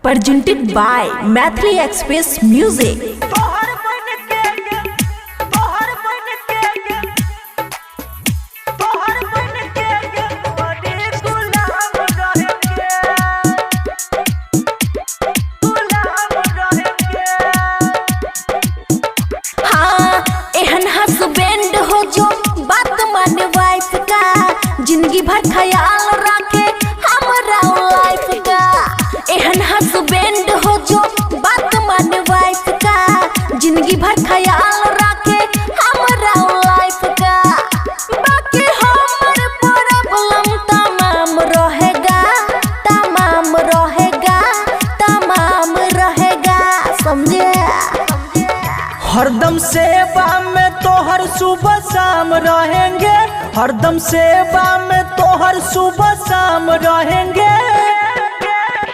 presented by Mathli Express Music. Husband हो जो बात माने वाइफ का, जिंदगी भर ख्याल रखे हमारा लाइफ का। एहन हस्बैंड हो जो बात माने वाइफ का, जिंदगी भर ख्याल रखे हमारा लाइफ का। बाकी हमार प्रॉब्लम तमाम रहेगा, तमाम रहेगा, तमाम रहेगा, समझे। हरदम सेवा में तोहर सुबह शाम रहेंगे, हरदम सेवा में तोहर सुबह शाम रहेंगे।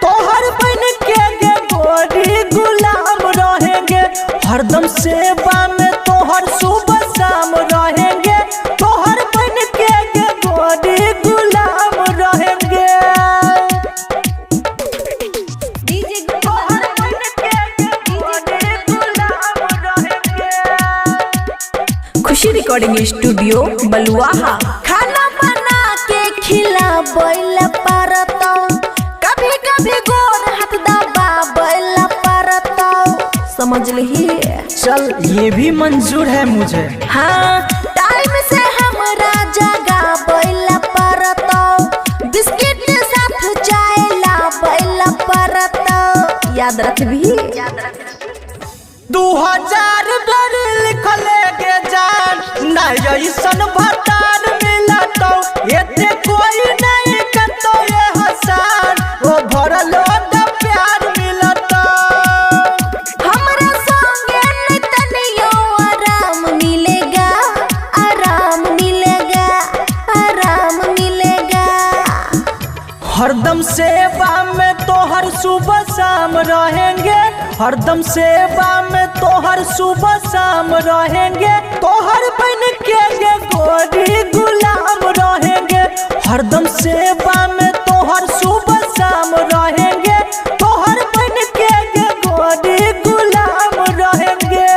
तोहर बन के गे गोरी गुलाम रहेंगे, हरदम सेवा में तोहर सुबह शाम रहेंगे। तोहर बन के गे गोरी गुलाम रहेंगे। खुशी रिकॉर्डिंग स्टूडियो बलुआहा। खाना बना के खिला बैला परतो, कभी कभी गोर हाथ दबा बैला परतो, समझ ली। चल ये भी मंजूर है मुझे। हाँ टाइम से हमरा जगा बैला परतो, बिस्किट साथ चाय ला बैला परतो, याद रख भी। 2000 डर लिखले के जान, नहीं ऐसन भतार मिला तो एते कोई नहीं करतो ये हसान। वो भरलो द प्यार मिला तो हमरा संगे तनियो आराम मिलेगा, आराम मिलेगा, आराम मिलेगा। हरदम सेवा में तोहर सुबह शाम रहेंगे, हरदम सेवा में तोहर सुबह शाम रहेंगे। तोहर बन के गे गोरी गुलाम रहेंगे, हरदम सेवा में तोहर सुबह शाम रहेंगे। तोहर बन के गे गोरी गुलाम रहेंगे।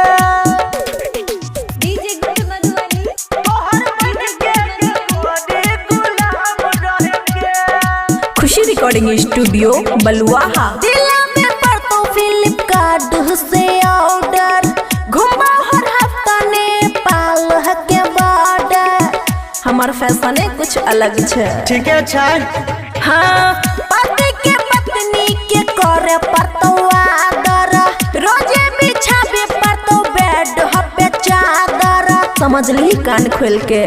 तोहर बन के गे गोरी गुलाम रहेंगे। खुशी रिकॉर्डिंग स्टूडियो बलुआहा। फ्लिपकार्ट से ऑर्डर, घूमा हर हफ्ता नेपाल के बॉर्डर। हमार फैशन कुछ अलग छे। ठीक है अच्छा। हाँ पति के पत्नी के करे परतो आदर, रोजे बिछावे परतो बेड हपे चादर, समझ ली कान खोल के।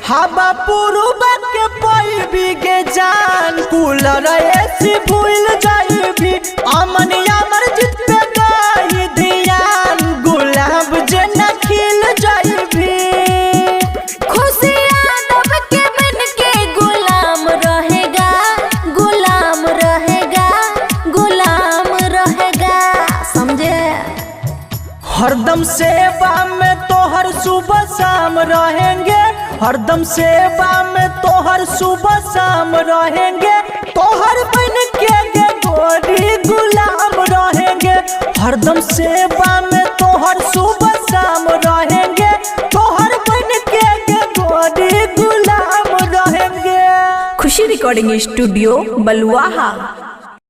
हवा पुरुबा के कोई भी के जान, कूलर एसी भूल जाई भी। अमन अमर जित पे गाई ध्यान, गुलाब जना खिल जाई भी। खुशियाँ दब के बन के गुलाम रहेगा, गुलाम रहेगा, गुलाम रहेगा, समझे। हरदम सेवा में तोहर सुबह शाम रहेंगे, हरदम सेवा में तोहर सुबह शाम रहेंगे। तोहर बन के गे गोरी गुलाम रहेंगे, हरदम सेवा में तोहर सुबह शाम रहेंगे। तोहर बन के गे गोरी गुलाम रहेंगे। खुशी रिकॉर्डिंग स्टूडियो बलुआहा।